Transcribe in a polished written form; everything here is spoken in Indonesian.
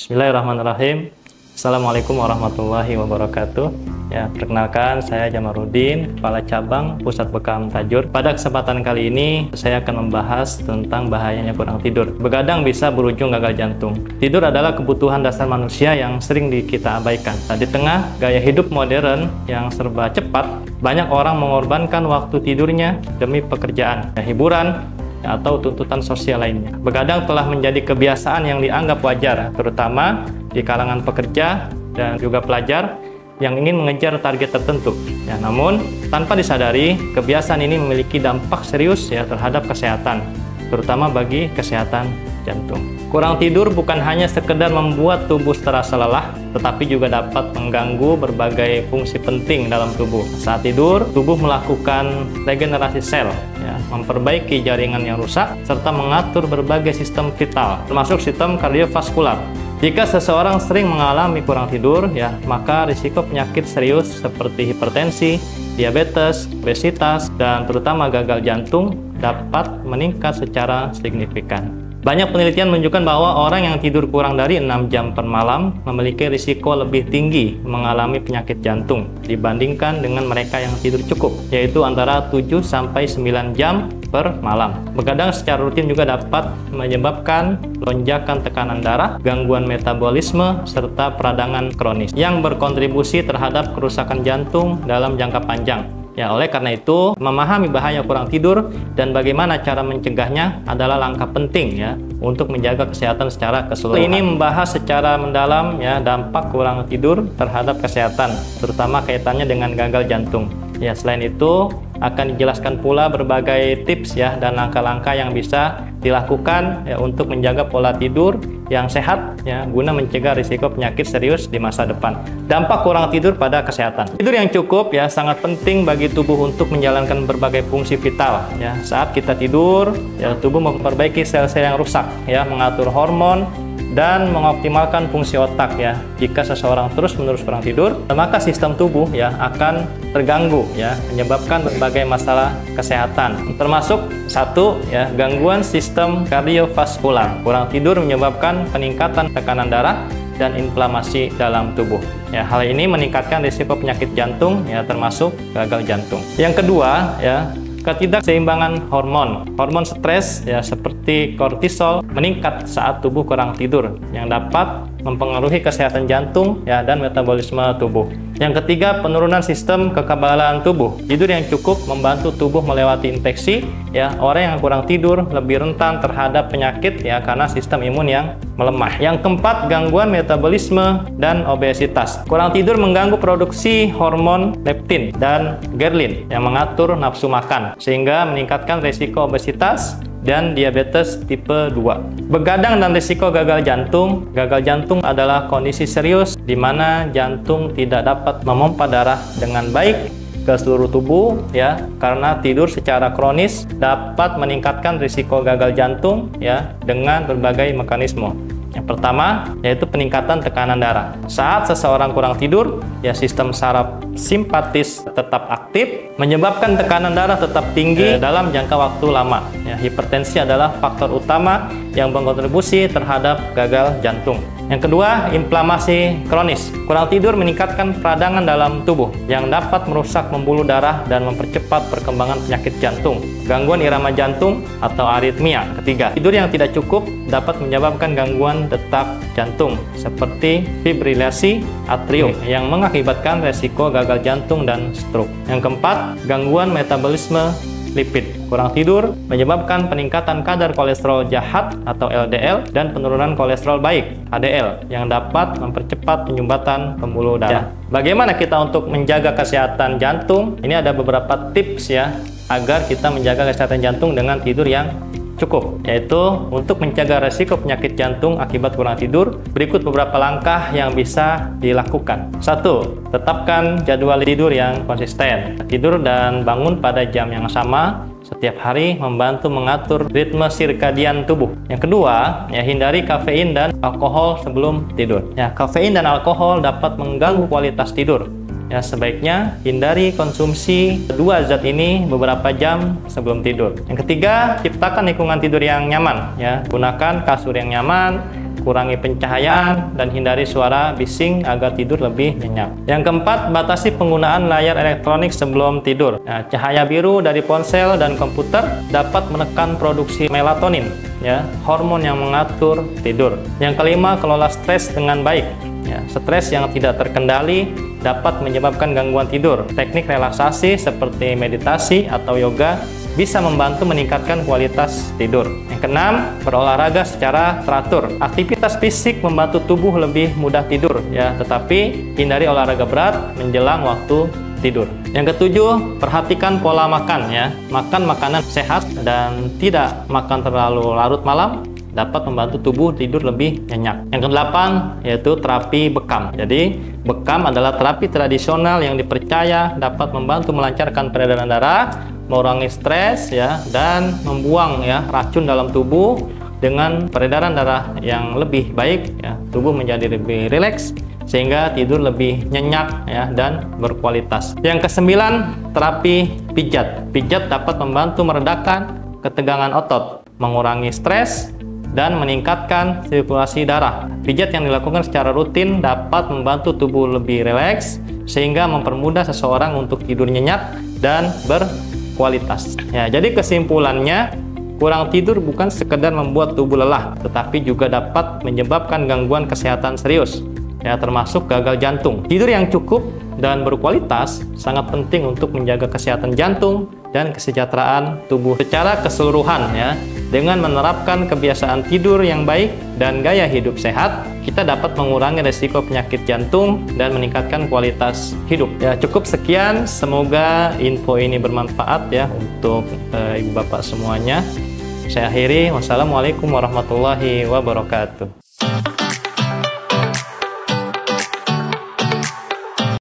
Bismillahirrahmanirrahim. Assalamualaikum warahmatullahi wabarakatuh. Ya, perkenalkan saya Jamarudin, Kepala Cabang Pusat Bekam Tajur. Pada kesempatan kali ini saya akan membahas tentang bahayanya kurang tidur. Begadang bisa berujung gagal jantung. Tidur adalah kebutuhan dasar manusia yang sering kita abaikan. Nah, di tengah gaya hidup modern yang serba cepat, banyak orang mengorbankan waktu tidurnya demi pekerjaan, hiburan, atau tuntutan sosial lainnya. Begadang telah menjadi kebiasaan yang dianggap wajar, terutama di kalangan pekerja dan juga pelajar yang ingin mengejar target tertentu. Ya, namun tanpa disadari, kebiasaan ini memiliki dampak serius terhadap kesehatan, terutama bagi kesehatan jantung. Kurang tidur bukan hanya sekedar membuat tubuh terasa lelah, tetapi juga dapat mengganggu berbagai fungsi penting dalam tubuh. Saat tidur, tubuh melakukan regenerasi sel, memperbaiki jaringan yang rusak, serta mengatur berbagai sistem vital, termasuk sistem kardiovaskular. Jika seseorang sering mengalami kurang tidur, maka risiko penyakit serius seperti hipertensi, diabetes, obesitas, dan terutama gagal jantung dapat meningkat secara signifikan. Banyak penelitian menunjukkan bahwa orang yang tidur kurang dari 6 jam per malam memiliki risiko lebih tinggi mengalami penyakit jantung dibandingkan dengan mereka yang tidur cukup, yaitu antara 7-9 jam per malam. Begadang secara rutin juga dapat menyebabkan lonjakan tekanan darah, gangguan metabolisme, serta peradangan kronis yang berkontribusi terhadap kerusakan jantung dalam jangka panjang. Oleh karena itu, memahami bahaya kurang tidur dan bagaimana cara mencegahnya adalah langkah penting untuk menjaga kesehatan secara keseluruhan. Ini membahas secara mendalam dampak kurang tidur terhadap kesehatan, terutama kaitannya dengan gagal jantung. Selain itu, akan dijelaskan pula berbagai tips dan langkah-langkah yang bisa dilakukan untuk menjaga pola tidur yang sehat guna mencegah risiko penyakit serius di masa depan. Dampak kurang tidur pada kesehatan. Tidur yang cukup sangat penting bagi tubuh untuk menjalankan berbagai fungsi vital. Saat kita tidur, tubuh memperbaiki sel-sel yang rusak, mengatur hormon dan mengoptimalkan fungsi otak. Jika seseorang terus-menerus kurang tidur, maka sistem tubuh akan terganggu, menyebabkan berbagai masalah kesehatan, termasuk satu, gangguan sistem kardiovaskular. Kurang tidur menyebabkan peningkatan tekanan darah dan inflamasi dalam tubuh. Hal ini meningkatkan risiko penyakit jantung, termasuk gagal jantung. Yang kedua, ketidakseimbangan hormon. Hormon stres seperti kortisol meningkat saat tubuh kurang tidur yang dapat mempengaruhi kesehatan jantung dan metabolisme tubuh. Yang ketiga, penurunan sistem kekebalan tubuh. Tidur yang cukup membantu tubuh melewati infeksi. Orang yang kurang tidur lebih rentan terhadap penyakit karena sistem imun yang melemah. Yang keempat, gangguan metabolisme dan obesitas. Kurang tidur mengganggu produksi hormon leptin dan ghrelin yang mengatur nafsu makan, sehingga meningkatkan risiko obesitas dan diabetes tipe 2. Begadang dan risiko gagal jantung. Gagal jantung adalah kondisi serius di mana jantung tidak dapat memompa darah dengan baik ke seluruh tubuh karena tidur secara kronis dapat meningkatkan risiko gagal jantung dengan berbagai mekanisme. Yang pertama yaitu peningkatan tekanan darah. Saat seseorang kurang tidur, sistem saraf simpatis tetap aktif, menyebabkan tekanan darah tetap tinggi dalam jangka waktu lama. Hipertensi adalah faktor utama yang berkontribusi terhadap gagal jantung. Yang kedua, inflamasi kronis. Kurang tidur meningkatkan peradangan dalam tubuh yang dapat merusak pembuluh darah dan mempercepat perkembangan penyakit jantung, gangguan irama jantung atau aritmia. Ketiga, tidur yang tidak cukup dapat menyebabkan gangguan detak jantung seperti fibrilasi atrium yang mengakibatkan resiko gagal jantung dan stroke. Yang keempat, gangguan metabolisme lipid. Kurang tidur menyebabkan peningkatan kadar kolesterol jahat atau LDL dan penurunan kolesterol baik HDL yang dapat mempercepat penyumbatan pembuluh darah. Bagaimana kita untuk menjaga kesehatan jantung? Ini ada beberapa tips agar kita menjaga kesehatan jantung dengan tidur yang cukup, yaitu untuk mencegah resiko penyakit jantung akibat kurang tidur. Berikut beberapa langkah yang bisa dilakukan. 1. Tetapkan jadwal tidur yang konsisten. Tidur dan bangun pada jam yang sama setiap hari membantu mengatur ritme sirkadian tubuh. Yang kedua, hindari kafein dan alkohol sebelum tidur. Kafein dan alkohol dapat mengganggu kualitas tidur. Sebaiknya hindari konsumsi kedua zat ini beberapa jam sebelum tidur. Yang ketiga, ciptakan lingkungan tidur yang nyaman. Gunakan kasur yang nyaman, kurangi pencahayaan, dan hindari suara bising agar tidur lebih nyenyak. Yang keempat, batasi penggunaan layar elektronik sebelum tidur. Nah, cahaya biru dari ponsel dan komputer dapat menekan produksi melatonin, ya, hormon yang mengatur tidur. Yang kelima, kelola stres dengan baik. Ya, stres yang tidak terkendali dapat menyebabkan gangguan tidur. Teknik relaksasi seperti meditasi atau yoga bisa membantu meningkatkan kualitas tidur. Yang keenam, berolahraga secara teratur. Aktivitas fisik membantu tubuh lebih mudah tidur, ya, tetapi hindari olahraga berat menjelang waktu tidur. Yang ketujuh, perhatikan pola makan, ya. Makan makanan sehat dan tidak makan terlalu larut malam dapat membantu tubuh tidur lebih nyenyak. Yang kedelapan, yaitu terapi bekam. Jadi, bekam adalah terapi tradisional yang dipercaya dapat membantu melancarkan peredaran darah, mengurangi stres, ya, dan membuang, ya, racun dalam tubuh. Dengan peredaran darah yang lebih baik, ya, tubuh menjadi lebih rileks sehingga tidur lebih nyenyak, ya, dan berkualitas. Yang kesembilan, terapi pijat. Pijat dapat membantu meredakan ketegangan otot, mengurangi stres, dan meningkatkan sirkulasi darah. Pijat yang dilakukan secara rutin dapat membantu tubuh lebih rileks sehingga mempermudah seseorang untuk tidur nyenyak dan berkualitas. Ya, jadi kesimpulannya, kurang tidur bukan sekedar membuat tubuh lelah, tetapi juga dapat menyebabkan gangguan kesehatan serius, ya, termasuk gagal jantung. Tidur yang cukup dan berkualitas sangat penting untuk menjaga kesehatan jantung dan kesejahteraan tubuh secara keseluruhan, ya. Dengan menerapkan kebiasaan tidur yang baik dan gaya hidup sehat, kita dapat mengurangi resiko penyakit jantung dan meningkatkan kualitas hidup. Ya, cukup sekian. Semoga info ini bermanfaat, ya, untuk ibu bapak semuanya. Saya akhiri. Wassalamualaikum warahmatullahi wabarakatuh.